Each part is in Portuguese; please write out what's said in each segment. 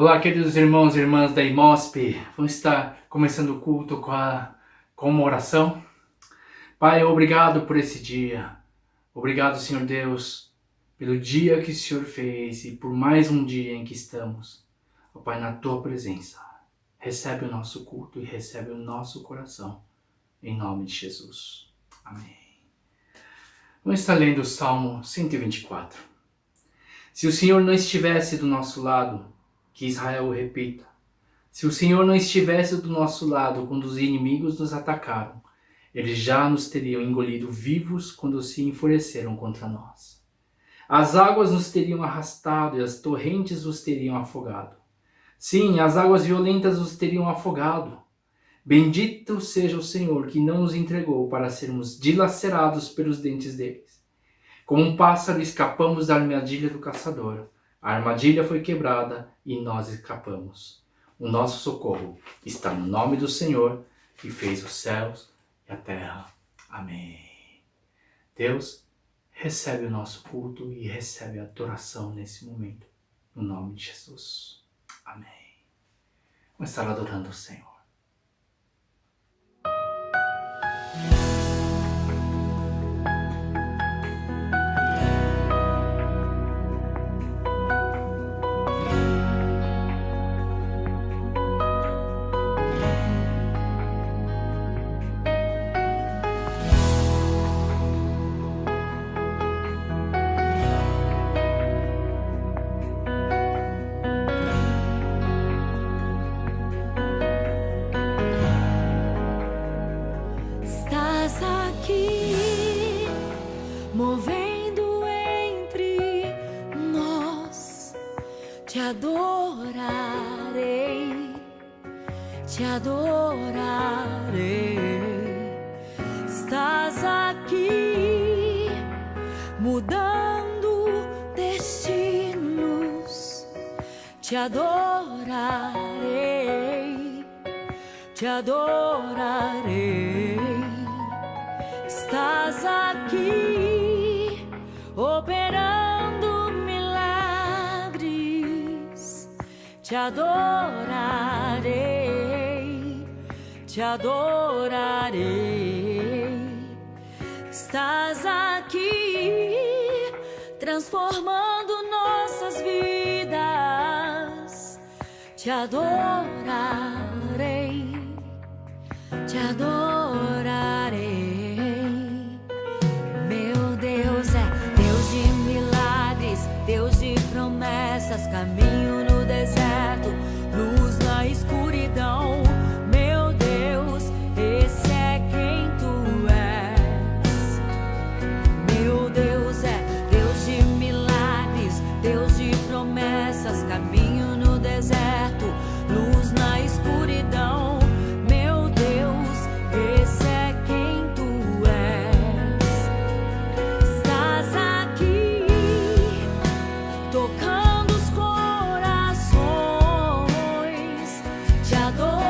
Olá, queridos irmãos e irmãs da IMOSP. Vamos estar começando o culto com uma oração. Pai, obrigado por esse dia. Obrigado, Senhor Deus, pelo dia que o Senhor fez e por mais um dia em que estamos. Ó Pai, na Tua presença. Recebe o nosso culto e recebe o nosso coração. Em nome de Jesus. Amém. Vamos estar lendo o Salmo 124. Se o Senhor não estivesse do nosso lado, que Israel o repita. Se o Senhor não estivesse do nosso lado quando os inimigos nos atacaram, eles já nos teriam engolido vivos quando se enfureceram contra nós. As águas nos teriam arrastado e as torrentes os teriam afogado. Sim, as águas violentas os teriam afogado. Bendito seja o Senhor que não nos entregou para sermos dilacerados pelos dentes deles. Como um pássaro escapamos da armadilha do caçador. A armadilha foi quebrada e nós escapamos. O nosso socorro está no nome do Senhor, que fez os céus e a terra. Amém. Deus, recebe o nosso culto e recebe a adoração nesse momento. No nome de Jesus. Amém. Vamos estar adorando o Senhor. Movendo entre nós, te adorarei, te adorarei. Estás aqui, mudando destinos, te adorarei, te adorarei. Estás aqui, operando milagres, te adorarei, te adorarei. Estás aqui, transformando nossas vidas, te adorarei, te adorarei. Deus de promessas, caminho no deserto, luz na escuridão. Meu Deus, esse é quem tu és. Meu Deus é Deus de milagres, Deus de promessas, caminho no deserto, luz na escuridão. Meu Deus, esse é quem tu és. Estás aqui, tocando os corações, te adoro.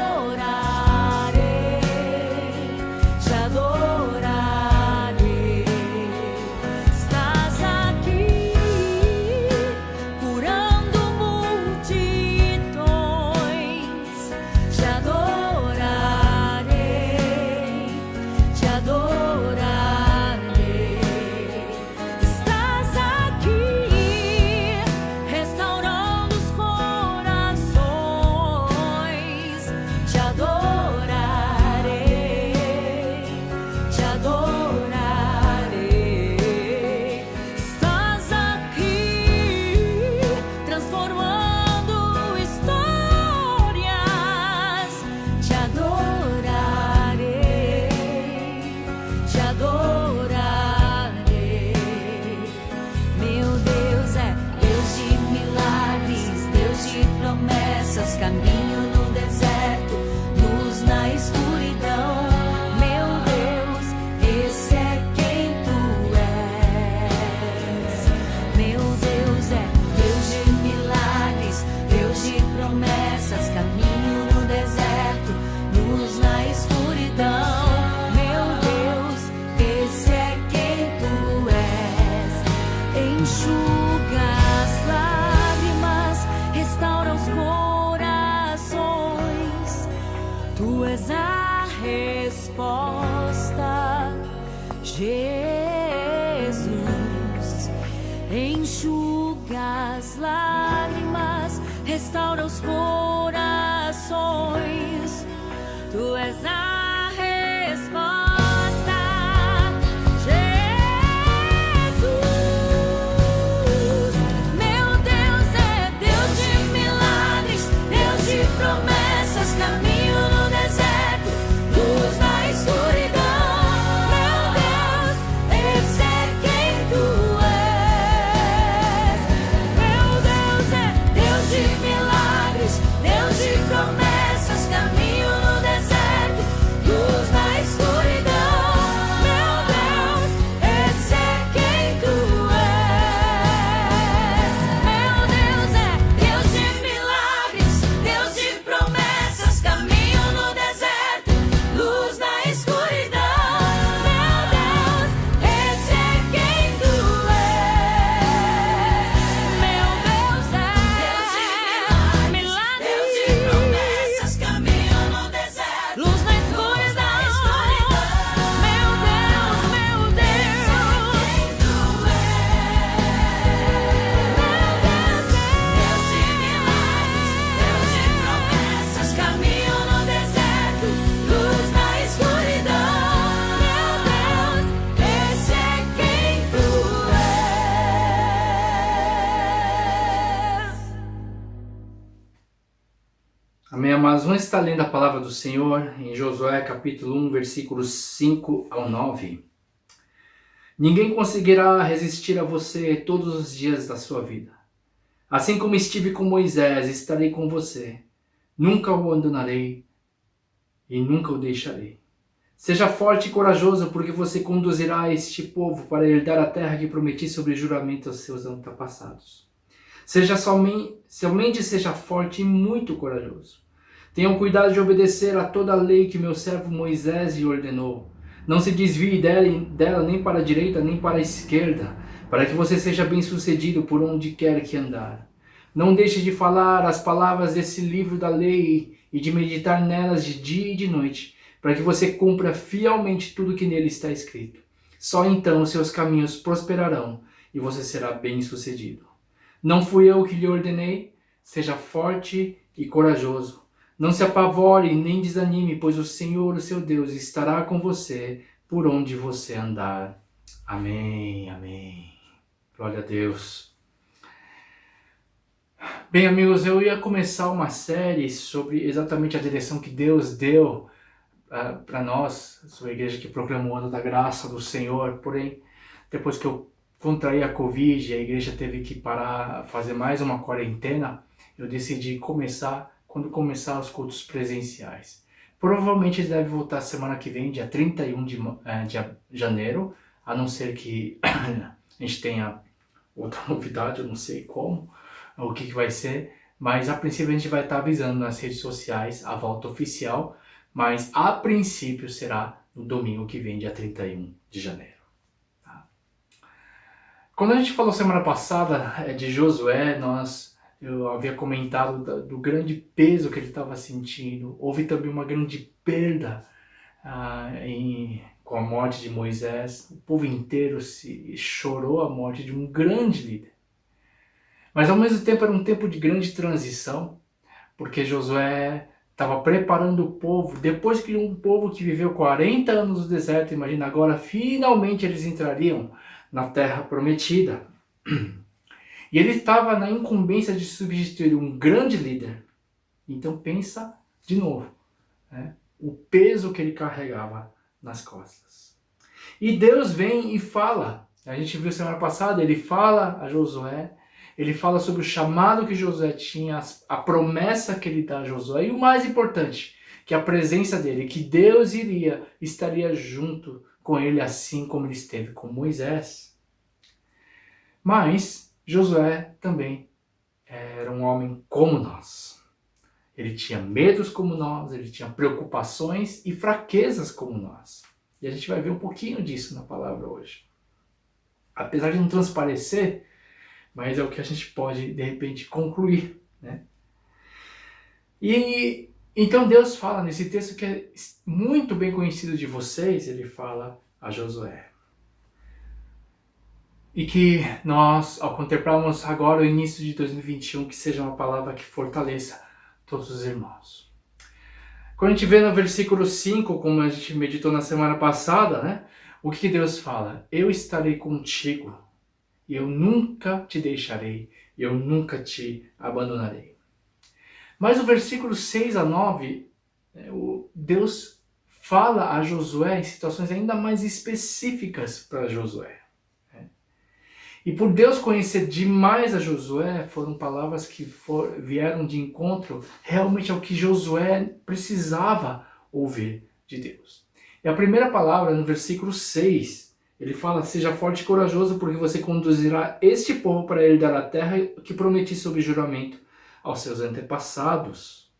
resposta. Jesus, enxuga as lágrimas, restaura os corações. Tu és a resposta. Jesus, meu Deus é Deus de milagres, Deus de promessas, caminho no deserto, luz na escuridão. Meu Deus, esse é quem tu és. Meu Deus é Deus de milagres, Deus de promessas, caminho no deserto, luz na escuridão. Meu Deus, esse é quem tu és. Meu Deus é Deus de milagres, Deus de promessas, caminho no deserto, luz na escuridão. Meu Deus, esse é quem tu és. Meu Deus é Deus de milagres, Deus de promessas, caminho no deserto, luz na escuridão. Meu Deus, meu Deus, Deus de milagres, Deus de promessas, caminho no deserto, luz na escuridão. Meu Deus, esse é quem tu és. Amém, amados. Vamos estar lendo a palavra do Senhor em Josué capítulo 1, versículos 5 ao 9. Ninguém conseguirá resistir a você todos os dias da sua vida. Assim como estive com Moisés, estarei com você. Nunca o abandonarei e nunca o deixarei. Seja forte e corajoso, porque você conduzirá este povo para herdar a terra que prometi sobre juramento aos seus antepassados. Somente seja forte e muito corajoso. Tenham cuidado de obedecer a toda a lei que meu servo Moisés lhe ordenou. Não se desvie dela nem para a direita nem para a esquerda, para que você seja bem-sucedido por onde quer que andar. Não deixe de falar as palavras desse livro da lei e de meditar nelas de dia e de noite, para que você cumpra fielmente tudo que nele está escrito. Só então seus caminhos prosperarão e você será bem-sucedido. Não fui eu que lhe ordenei? Seja forte e corajoso. Não se apavore nem desanime, pois o Senhor, o seu Deus, estará com você por onde você andar. Amém, amém. Glória a Deus. Bem, amigos, eu ia começar uma série sobre exatamente a direção que Deus deu para nós, sobre a igreja que proclama o ano da graça do Senhor. Porém, depois que eu contraí a Covid, a igreja teve que parar, fazer mais uma quarentena, eu decidi começar quando começar os cultos presenciais. Provavelmente ele deve voltar semana que vem, dia 31 de janeiro, a não ser que a gente tenha outra novidade, eu não sei como, o que vai ser, mas a princípio a gente vai estar avisando nas redes sociais a volta oficial, mas a princípio será no domingo que vem, dia 31 de janeiro. Tá? Quando a gente falou semana passada de Josué, eu havia comentado do grande peso que ele estava sentindo. Houve também uma grande perda com a morte de Moisés. O povo inteiro chorou a morte de um grande líder. Mas ao mesmo tempo era um tempo de grande transição, porque Josué estava preparando o povo, depois que um povo que viveu 40 anos no deserto, imagina agora, finalmente eles entrariam na terra prometida. E ele estava na incumbência de substituir um grande líder. Então pensa de novo, né? O peso que ele carregava nas costas. E Deus vem e fala. A gente viu semana passada, ele fala a Josué, ele fala sobre o chamado que Josué tinha, a promessa que ele dá a Josué, e o mais importante, que a presença dele, que Deus estaria junto com ele, assim como ele esteve com Moisés. Mas Josué também era um homem como nós. Ele tinha medos como nós, ele tinha preocupações e fraquezas como nós. E a gente vai ver um pouquinho disso na palavra hoje. Apesar de não transparecer, mas é o que a gente pode, de repente, concluir, né? E Então Deus fala nesse texto que é muito bem conhecido de vocês, ele fala a Josué. E que nós, ao contemplarmos agora o início de 2021, que seja uma palavra que fortaleça todos os irmãos. Quando a gente vê no versículo 5, como a gente meditou na semana passada, né? O que Deus fala? Eu estarei contigo, e eu nunca te deixarei, e eu nunca te abandonarei. Mas o versículo 6 a 9, Deus fala a Josué em situações ainda mais específicas para Josué. E por Deus conhecer demais a Josué, foram palavras que vieram de encontro realmente ao que Josué precisava ouvir de Deus. E a primeira palavra, no versículo 6, ele fala: seja forte e corajoso, porque você conduzirá este povo para herdar a terra que prometi sob juramento aos seus antepassados.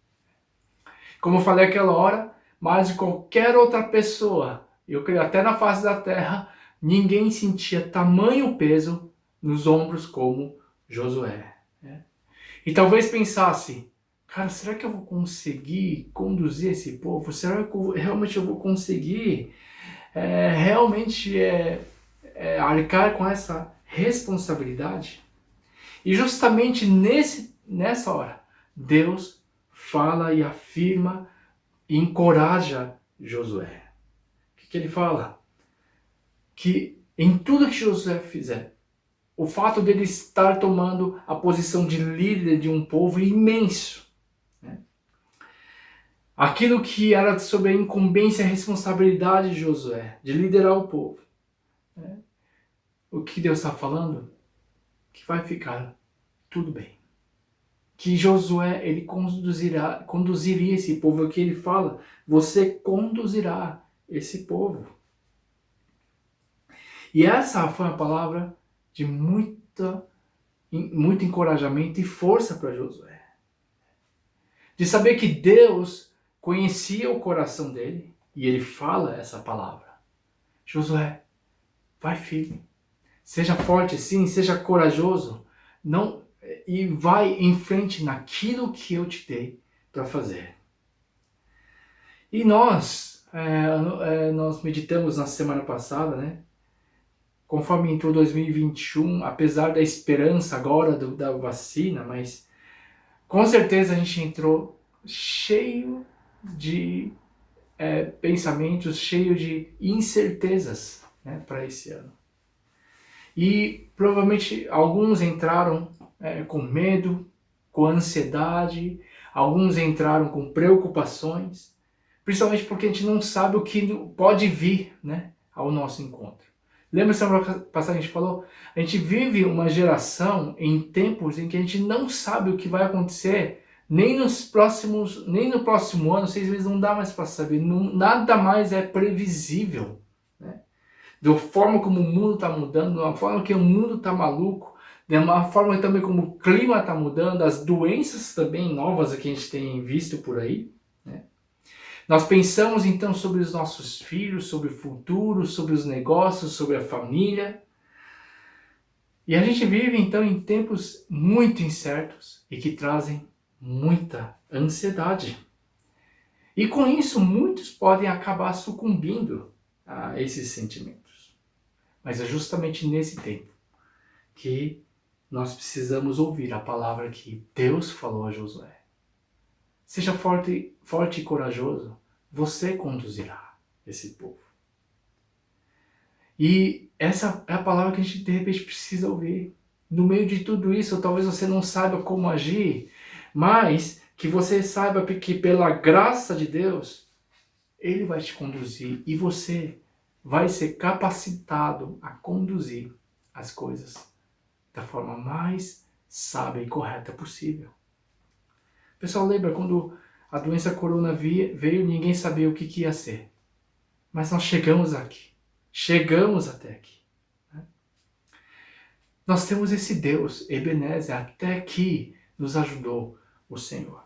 Como eu falei aquela hora, mais de qualquer outra pessoa, eu creio até na face da terra, ninguém sentia tamanho peso nos ombros como Josué. Né? E talvez pensasse: cara, será que eu vou conseguir conduzir esse povo? Será que realmente eu vou conseguir arcar com essa responsabilidade? E justamente nessa hora, Deus fala e afirma e encoraja Josué. O que ele fala? Que em tudo que Josué fizer, o fato dele estar tomando a posição de líder de um povo imenso, né? Aquilo que era sobre a incumbência e a responsabilidade de Josué, de liderar o povo. Né? O que Deus está falando? Que vai ficar tudo bem. Que Josué, ele conduziria esse povo. É o que ele fala: você conduzirá esse povo. E essa foi uma palavra de muito encorajamento e força para Josué. De saber que Deus conhecia o coração dele e ele fala essa palavra. Josué, vai firme. Seja forte sim, seja corajoso. E vai em frente naquilo que eu te dei para fazer. E nós meditamos na semana passada, né? Conforme entrou 2021, apesar da esperança agora da vacina, mas com certeza a gente entrou cheio de pensamentos, cheio de incertezas, né, para esse ano. E provavelmente alguns entraram com medo, com ansiedade, alguns entraram com preocupações, principalmente porque a gente não sabe o que pode vir, né, ao nosso encontro. Lembra semana passada a gente falou? A gente vive uma geração em tempos em que a gente não sabe o que vai acontecer, nem no próximo ano, 6 meses, não dá mais para saber, nada mais é previsível. Né? Da forma como o mundo está mudando, da forma que o mundo está maluco, da forma também como o clima está mudando, as doenças também novas que a gente tem visto por aí. Né? Nós pensamos então sobre os nossos filhos, sobre o futuro, sobre os negócios, sobre a família. E a gente vive então em tempos muito incertos e que trazem muita ansiedade. E com isso muitos podem acabar sucumbindo a esses sentimentos. Mas é justamente nesse tempo que nós precisamos ouvir a palavra que Deus falou a Josué. Seja forte e corajoso, você conduzirá esse povo. E essa é a palavra que a gente de repente precisa ouvir. No meio de tudo isso, talvez você não saiba como agir, mas que você saiba que pela graça de Deus, Ele vai te conduzir e você vai ser capacitado a conduzir as coisas da forma mais sábia e correta possível. Pessoal, lembra quando a doença corona veio, ninguém sabia o que ia ser. Mas nós chegamos aqui. Chegamos até aqui. Né? Nós temos esse Deus, Ebenezer, até aqui nos ajudou o Senhor.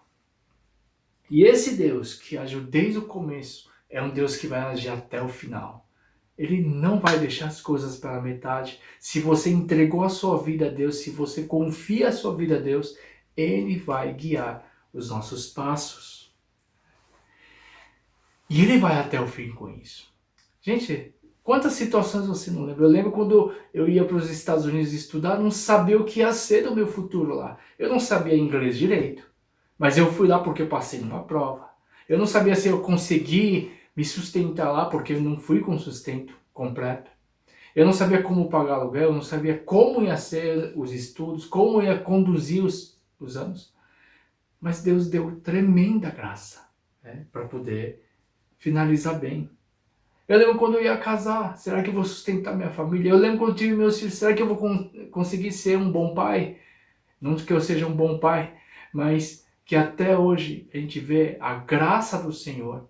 E esse Deus que agiu desde o começo é um Deus que vai agir até o final. Ele não vai deixar as coisas pela metade. Se você entregou a sua vida a Deus, se você confia a sua vida a Deus, Ele vai guiar os nossos passos. E ele vai até o fim com isso. Gente, quantas situações você não lembra? Eu lembro quando eu ia para os Estados Unidos estudar, não sabia o que ia ser do meu futuro lá. Eu não sabia inglês direito, mas eu fui lá porque eu passei numa prova. Eu não sabia se eu consegui me sustentar lá, porque eu não fui com sustento completo. Eu não sabia como pagar aluguel, eu não sabia como ia ser os estudos, como ia conduzir os anos. Mas Deus deu tremenda graça, né, para poder finalizar bem. Eu lembro quando eu ia casar, será que eu vou sustentar minha família? Eu lembro quando eu tive meus filhos, será que eu vou conseguir ser um bom pai? Não que eu seja um bom pai, mas que até hoje a gente vê a graça do Senhor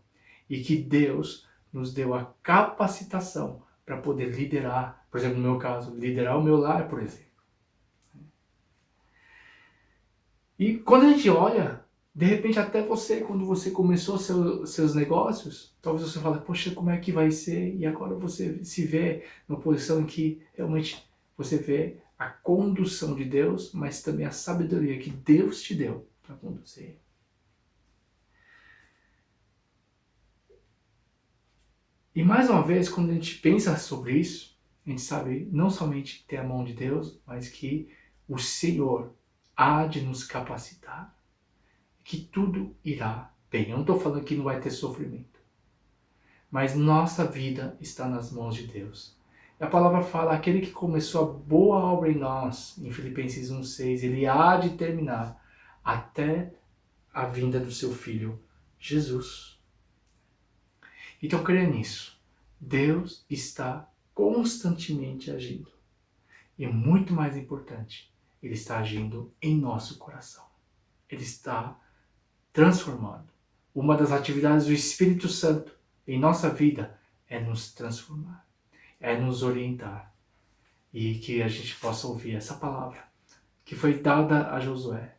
e que Deus nos deu a capacitação para poder liderar, por exemplo, no meu caso, liderar o meu lar, por exemplo. E quando a gente olha, de repente até você, quando você começou seus negócios, talvez você fale, poxa, como é que vai ser? E agora você se vê numa posição em que realmente você vê a condução de Deus, mas também a sabedoria que Deus te deu para conduzir. E mais uma vez, quando a gente pensa sobre isso, a gente sabe não somente ter a mão de Deus, mas que o Senhor há de nos capacitar, que tudo irá bem. Eu não estou falando que não vai ter sofrimento, mas nossa vida está nas mãos de Deus. A palavra fala, aquele que começou a boa obra em nós, em Filipenses 1,6, ele há de terminar até a vinda do seu Filho, Jesus. Então, creia nisso. Deus está constantemente agindo. E muito mais importante, Ele está agindo em nosso coração. Ele está transformando. Uma das atividades do Espírito Santo em nossa vida é nos transformar, é nos orientar. E que a gente possa ouvir essa palavra que foi dada a Josué.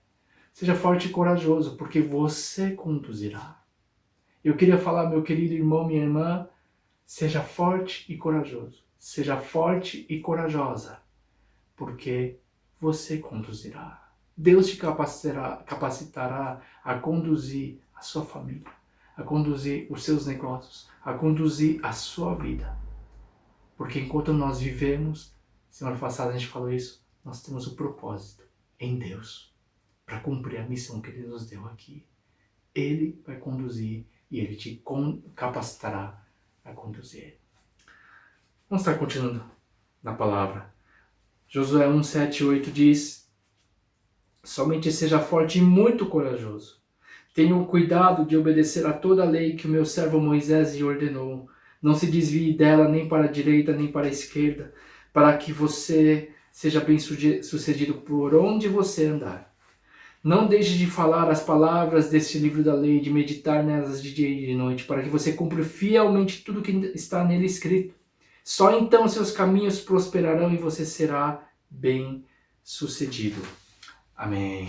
Seja forte e corajoso, porque você conduzirá. Eu queria falar, meu querido irmão, minha irmã, seja forte e corajoso. Seja forte e corajosa, porque você conduzirá. Deus te capacitará a conduzir a sua família, a conduzir os seus negócios, a conduzir a sua vida. Porque enquanto nós vivemos, semana passada a gente falou isso, nós temos o propósito em Deus para cumprir a missão que Ele nos deu aqui. Ele vai conduzir e Ele te capacitará a conduzir. Vamos estar continuando na palavra. Josué 1, 7 e 8 diz: somente seja forte e muito corajoso. Tenha o cuidado de obedecer a toda a lei que o meu servo Moisés lhe ordenou. Não se desvie dela nem para a direita nem para a esquerda, para que você seja bem sucedido por onde você andar. Não deixe de falar as palavras deste livro da lei, de meditar nelas de dia e de noite, para que você cumpra fielmente tudo que está nele escrito. Só então seus caminhos prosperarão e você será bem sucedido. Amém.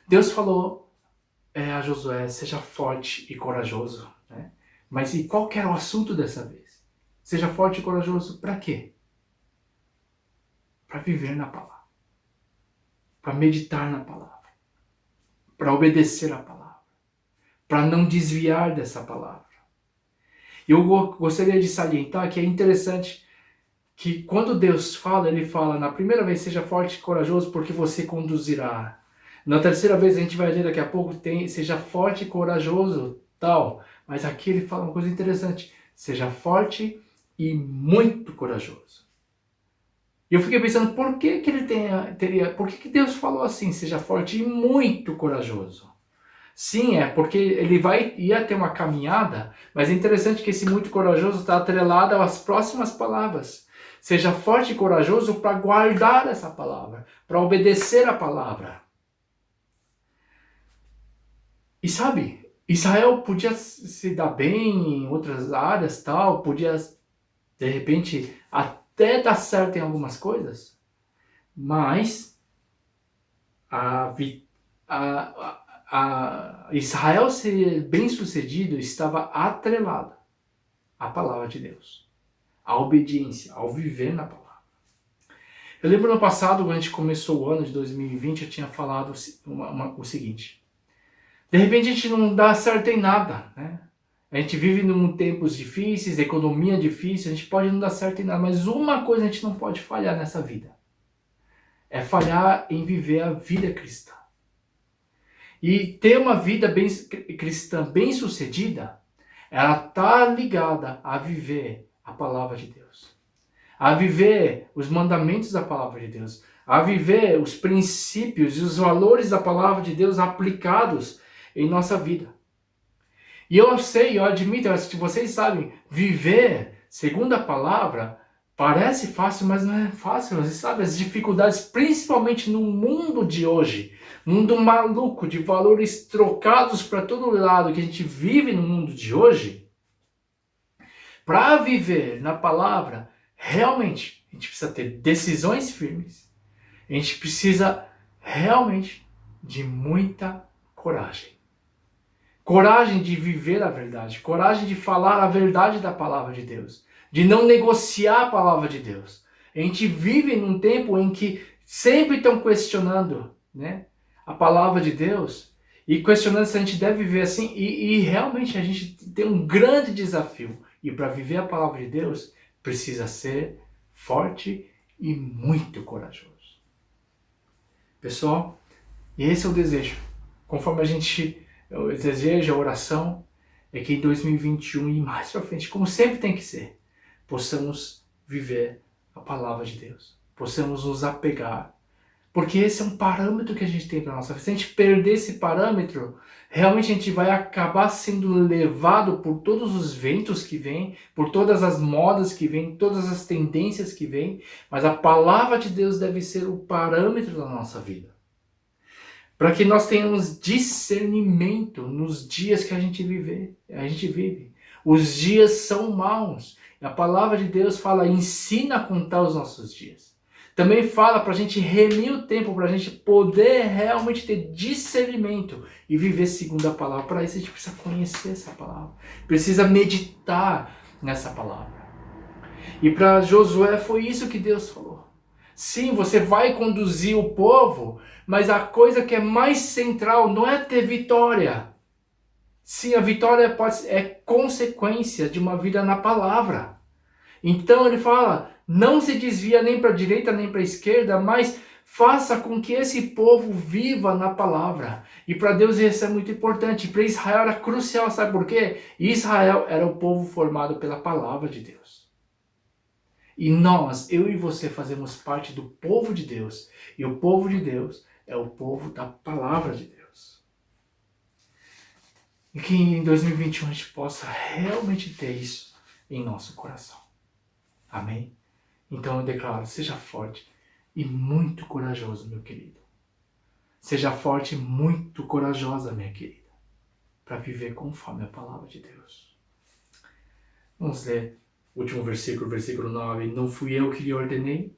Deus falou a Josué, seja forte e corajoso. Né? Mas e qual que era o assunto dessa vez? Seja forte e corajoso para quê? Para viver na palavra. Para meditar na palavra, para obedecer a palavra, para não desviar dessa palavra. Eu gostaria de salientar que é interessante que quando Deus fala, Ele fala na primeira vez, seja forte e corajoso porque você conduzirá. Na terceira vez, a gente vai ler daqui a pouco, seja forte e corajoso, tal. Mas aqui Ele fala uma coisa interessante, seja forte e muito corajoso. E eu fiquei pensando, por que que ele por que Deus falou assim, seja forte e muito corajoso? Sim, porque ele ia ter uma caminhada, mas é interessante que esse muito corajoso está atrelado às próximas palavras. Seja forte e corajoso para guardar essa palavra, para obedecer a palavra. E sabe, Israel podia se dar bem em outras áreas, tal, podia, de repente, até dar certo em algumas coisas, mas Israel ser bem sucedido estava atrelado à palavra de Deus, à obediência, ao viver na palavra. Eu lembro no passado, quando a gente começou o ano de 2020, eu tinha falado o seguinte: De repente a gente não dá certo em nada, né? A gente vive em tempos difíceis, economia difícil, a gente pode não dar certo em nada, mas uma coisa a gente não pode falhar nessa vida. É falhar em viver a vida cristã. E ter uma vida cristã bem-sucedida, ela está ligada a viver a palavra de Deus. A viver os mandamentos da palavra de Deus. A viver os princípios e os valores da palavra de Deus aplicados em nossa vida. E eu sei, eu admito, vocês sabem, viver segundo a palavra parece fácil, mas não é fácil. Você sabe, as dificuldades, principalmente no mundo de hoje, mundo maluco, de valores trocados para todo lado que a gente vive no mundo de hoje, para viver na palavra, realmente, a gente precisa ter decisões firmes. A gente precisa realmente de muita coragem. Coragem de viver a verdade. Coragem de falar a verdade da palavra de Deus. De não negociar a palavra de Deus. A gente vive num tempo em que sempre estão questionando, né, a palavra de Deus. E questionando se a gente deve viver assim. E realmente a gente tem um grande desafio. E para viver a palavra de Deus, precisa ser forte e muito corajoso. Pessoal, esse é o desejo. Conforme o desejo, a oração, é que em 2021 e mais para frente, como sempre tem que ser, possamos viver a palavra de Deus. Possamos nos apegar. Porque esse é um parâmetro que a gente tem para a nossa vida. Se a gente perder esse parâmetro, realmente a gente vai acabar sendo levado por todos os ventos que vêm, por todas as modas que vêm, todas as tendências que vêm. Mas a palavra de Deus deve ser o parâmetro da nossa vida. Para que nós tenhamos discernimento nos dias que a gente vive. Os dias são maus. A palavra de Deus fala, ensina a contar os nossos dias. Também fala para a gente remir o tempo, para a gente poder realmente ter discernimento e viver segundo a palavra. Para isso a gente precisa conhecer essa palavra, precisa meditar nessa palavra. E para Josué foi isso que Deus falou. Sim, você vai conduzir o povo, mas a coisa que é mais central não é ter vitória. Sim, a vitória é consequência de uma vida na palavra. Então ele fala, não se desvia nem para a direita nem para a esquerda, mas faça com que esse povo viva na palavra. E para Deus isso é muito importante. Para Israel era crucial, sabe por quê? Israel era o povo formado pela palavra de Deus. E nós, eu e você, fazemos parte do povo de Deus. E o povo de Deus é o povo da palavra de Deus. E que em 2021 a gente possa realmente ter isso em nosso coração. Amém? Então eu declaro, seja forte e muito corajoso, meu querido. Seja forte e muito corajosa, minha querida, para viver conforme a palavra de Deus. Vamos ler o último versículo, versículo 9. Não fui eu que lhe ordenei?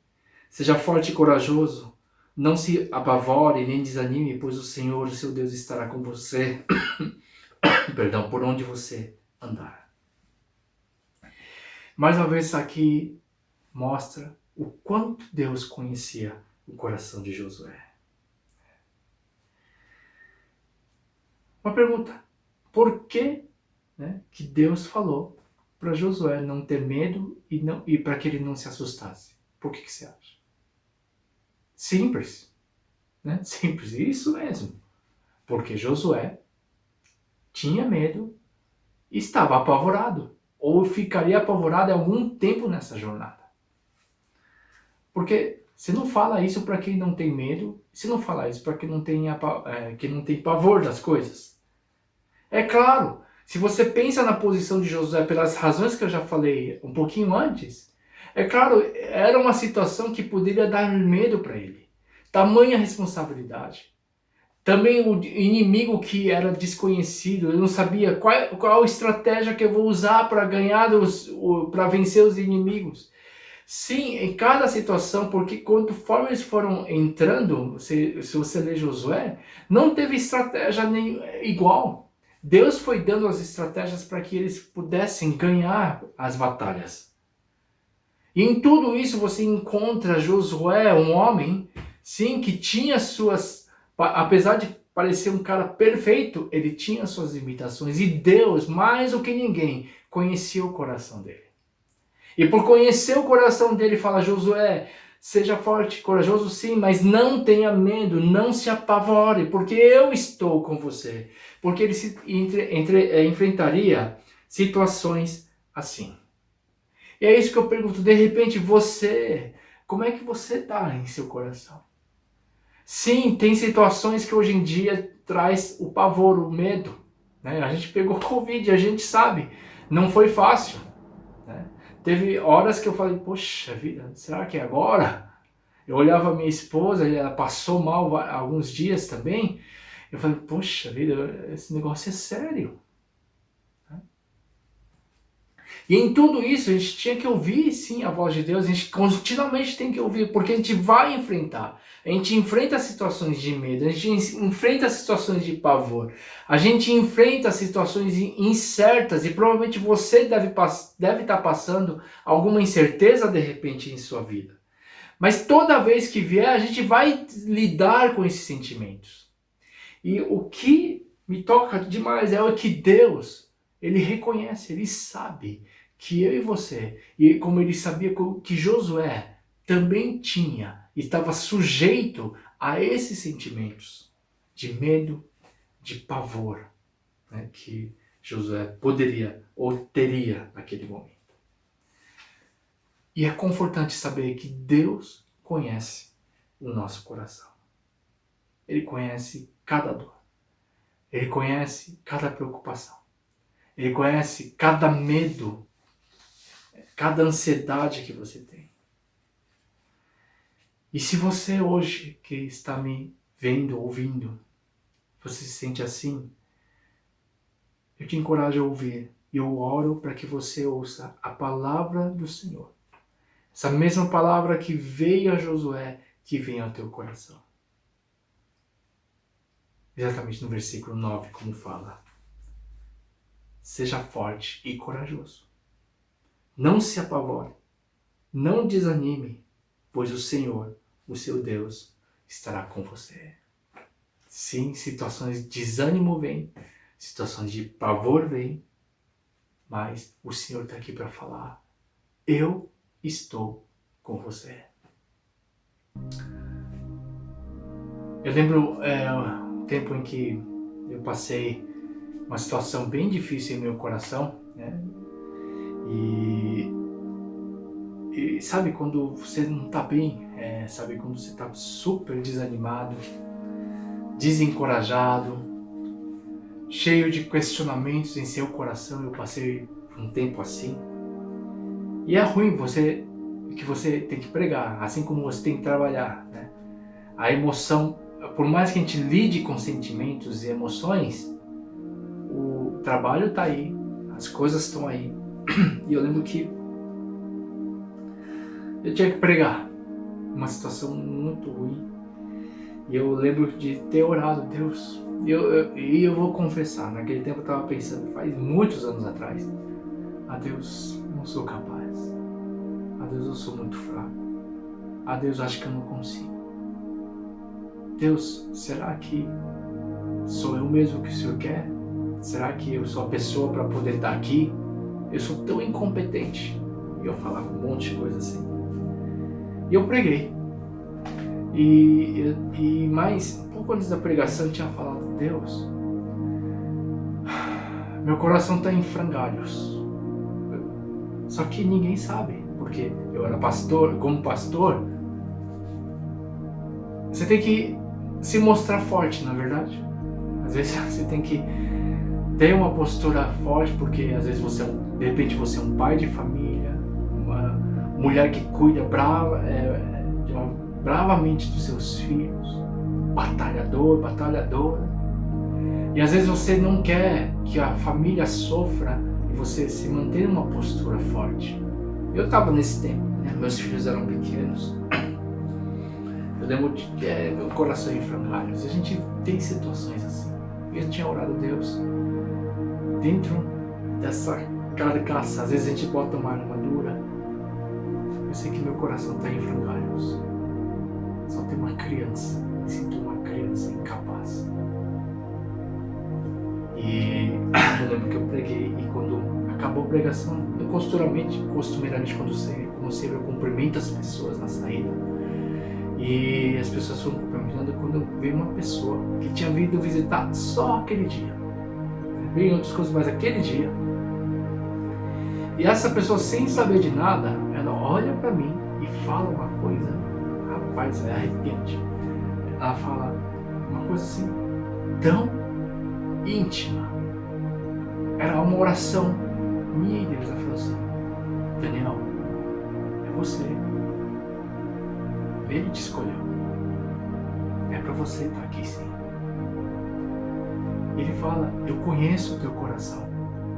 Seja forte e corajoso, não se apavore nem desanime, pois o Senhor, o seu Deus, estará com você, perdão, por onde você andar. Mais uma vez, isso aqui mostra o quanto Deus conhecia o coração de Josué. Uma pergunta: por que, que Deus falou para Josué não ter medo e para que ele não se assustasse? Por que você acha? Simples. Simples, isso mesmo. Porque Josué tinha medo e estava apavorado. Ou ficaria apavorado algum tempo nessa jornada. Porque você não fala isso para quem não tem medo, você não fala isso para quem não tem pavor das coisas. É claro, se você pensa na posição de Josué pelas razões que eu já falei um pouquinho antes, é claro, era uma situação que poderia dar medo para ele. Tamanha responsabilidade. Também o inimigo que era desconhecido, ele não sabia qual estratégia que eu vou usar para para vencer os inimigos. Sim, em cada situação, porque conforme eles foram entrando, se você ler Josué, não teve estratégia nem igual. Deus foi dando as estratégias para que eles pudessem ganhar as batalhas. E em tudo isso você encontra Josué, um homem, sim, que tinha suas Apesar de parecer um cara perfeito, ele tinha suas limitações. E Deus, mais do que ninguém, conhecia o coração dele. E por conhecer o coração dele, fala: Josué, seja forte, corajoso sim, mas não tenha medo, não se apavore, porque eu estou com você. Porque ele enfrentaria situações assim. E é isso que eu pergunto, de repente você, como é que você está em seu coração? Sim, tem situações que hoje em dia traz o pavor, o medo. Né? A gente pegou Covid, a gente sabe, não foi fácil. Né? Teve horas que eu falei, poxa vida, será que é agora? Eu olhava a minha esposa, ela passou mal alguns dias também. Eu falei, poxa vida, esse negócio é sério. E em tudo isso a gente tinha que ouvir sim a voz de Deus, a gente continuamente tem que ouvir, porque a gente vai enfrentar. A gente enfrenta situações de medo, a gente enfrenta situações de pavor, a gente enfrenta situações incertas e provavelmente você deve estar passando alguma incerteza de repente em sua vida. Mas toda vez que vier, a gente vai lidar com esses sentimentos. E o que me toca demais é o que Deus, Ele reconhece, Ele sabe que eu e você, e como Ele sabia que Josué também tinha, estava sujeito a esses sentimentos de medo, de pavor, né, que Josué poderia ou teria naquele momento. E é confortante saber que Deus conhece o nosso coração. Ele conhece cada dor. Ele conhece cada preocupação. Ele conhece cada medo, cada ansiedade que você tem. E se você hoje que está me vendo, ouvindo, você se sente assim, eu te encorajo a ouvir. E eu oro para que você ouça a palavra do Senhor. Essa mesma palavra que veio a Josué, que vem ao teu coração. Exatamente no versículo 9, como fala. Seja forte e corajoso. Não se apavore. Não desanime, pois o Senhor, o seu Deus, estará com você. Sim, situações de desânimo vêm, situações de pavor vêm, mas o Senhor está aqui para falar. Eu estou com você. Eu lembro um tempo em que eu passei uma situação bem difícil em meu coração, né? E sabe quando você não está bem, sabe quando você está super desanimado, desencorajado, cheio de questionamentos em seu coração. Eu passei um tempo assim. E é ruim que você tem que pregar, assim como você tem que trabalhar, né? A emoção, por mais que a gente lide com sentimentos e emoções, o trabalho está aí, as coisas estão aí. E eu lembro que eu tinha que pregar uma situação muito ruim. E eu lembro de ter orado, Deus. E eu vou confessar, naquele tempo eu estava pensando, faz muitos anos atrás, Deus, não sou capaz. Deus, eu sou muito fraco. Deus, acho que eu não consigo. Deus, será que sou eu mesmo que o Senhor quer? Será que eu sou a pessoa para poder estar aqui? Eu sou tão incompetente. E eu falava um monte de coisa assim. E eu preguei. E mais, um pouco antes da pregação, eu tinha falado, Deus, meu coração está em frangalhos. Só que ninguém sabe, porque eu era pastor. Como pastor, você tem que se mostrar forte, na verdade. Às vezes você tem que ter uma postura forte, porque às vezes de repente você é um pai de família, uma mulher que cuida bravamente dos seus filhos, batalhadora. E às vezes você não quer que a família sofra e você se mantém numa postura forte. Eu estava nesse tempo, né? Meus filhos eram pequenos. Eu lembro de meu coração em frangalhos. A gente tem situações assim. Eu tinha orado a Deus. Dentro dessa carcaça, às vezes a gente bota uma armadura. Eu sei que meu coração está em frangalhos. Só tem uma criança me sinto uma criança incapaz. E eu lembro que eu preguei, e quando acabou a pregação, eu costumeiramente quando como sempre, eu cumprimento as pessoas na saída. E as pessoas foram cumprimentando quando veio uma pessoa que tinha vindo visitar só aquele dia. Veio outras coisas, mas aquele dia. E essa pessoa, sem saber de nada, ela olha pra mim e fala uma coisa, rapaz, é arrepiante. Ela fala uma coisa assim, tão íntima. Era uma oração minha e Deus. Ela falou assim: Daniel, é você. Ele te escolheu. É pra você estar aqui, sim. Ele fala: eu conheço o teu coração.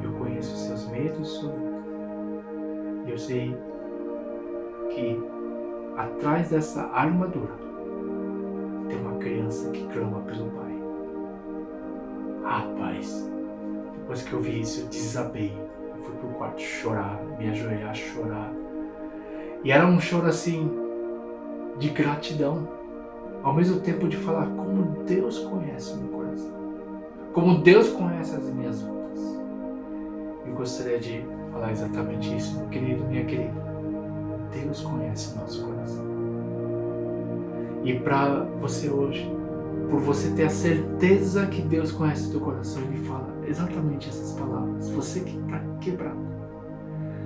Eu conheço os seus medos, sua luta. E eu sei que atrás dessa armadura tem uma criança que clama pelo Pai. Rapaz, depois que eu vi isso, eu desabei. Eu fui pro quarto chorar, me ajoelhar, chorar. E era um choro assim, de gratidão, ao mesmo tempo de falar como Deus conhece o meu coração, como Deus conhece as minhas lutas. Eu gostaria de falar exatamente isso, meu querido, minha querida. Deus conhece o nosso coração. E para você hoje, por você ter a certeza que Deus conhece o teu coração, Ele fala exatamente essas palavras. Você que está quebrado.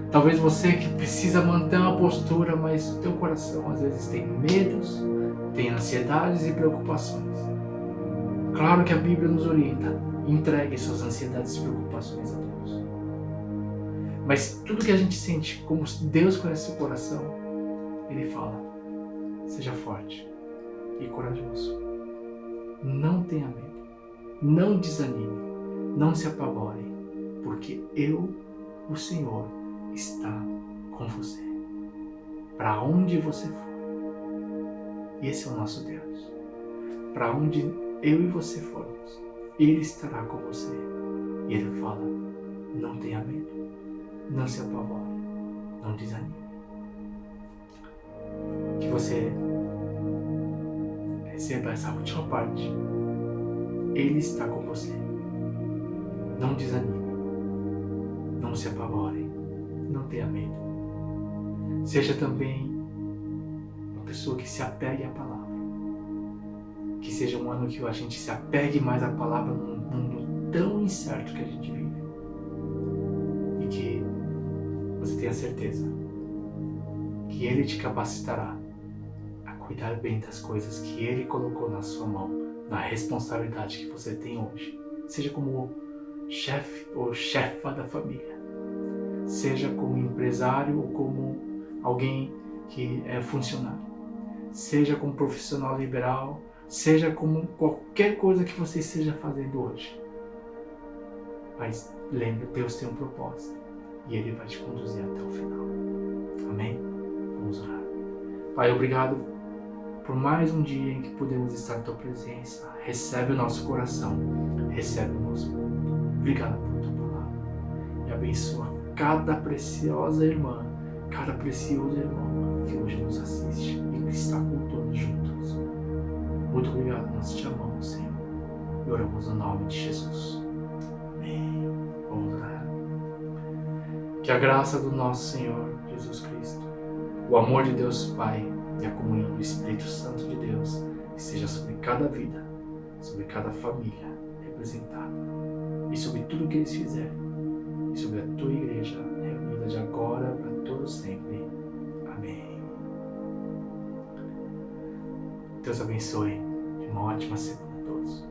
Talvez você que precisa manter uma postura, mas o teu coração às vezes tem medos, tem ansiedades e preocupações. Claro que a Bíblia nos orienta: entregue suas ansiedades e preocupações a Deus. Mas tudo que a gente sente, como Deus conhece o coração, Ele fala: seja forte e corajoso. Não tenha medo, não desanime, não se apavore, porque eu, o Senhor, está com você, para onde você for. E esse é o nosso Deus. Para onde eu e você formos, Ele estará com você. E Ele fala: não tenha medo, não se apavore, não desanime. Que você receba essa última parte. Ele está com você. Não desanime, não se apavore, não tenha medo. Seja também uma pessoa que se apegue à palavra. Que seja um ano que a gente se apegue mais à palavra num mundo tão incerto que a gente vive. E que você tenha certeza que Ele te capacitará a cuidar bem das coisas que Ele colocou na sua mão, na responsabilidade que você tem hoje. Seja como chefe ou chefa da família. Seja como empresário ou como alguém que é funcionário. Seja como profissional liberal. Seja como qualquer coisa que você esteja fazendo hoje. Mas lembre, Deus tem um propósito. E Ele vai te conduzir até o final. Amém? Vamos orar. Pai, obrigado por mais um dia em que podemos estar na Tua presença. Recebe o nosso coração. Recebe o nosso culto. Obrigado por Tua palavra. E abençoa cada preciosa irmã, cada precioso irmão que hoje nos assiste e que está cultuando juntos. Muito obrigado, nós te amamos, Senhor. E oramos no nome de Jesus. Amém. Vamos orar. Que a graça do nosso Senhor Jesus Cristo, o amor de Deus Pai e a comunhão do Espírito Santo de Deus esteja sobre cada vida, sobre cada família representada e sobre tudo que eles fizerem e sobre a Tua igreja reunida de agora para todo sempre. Amém. Deus abençoe. Uma ótima semana a todos.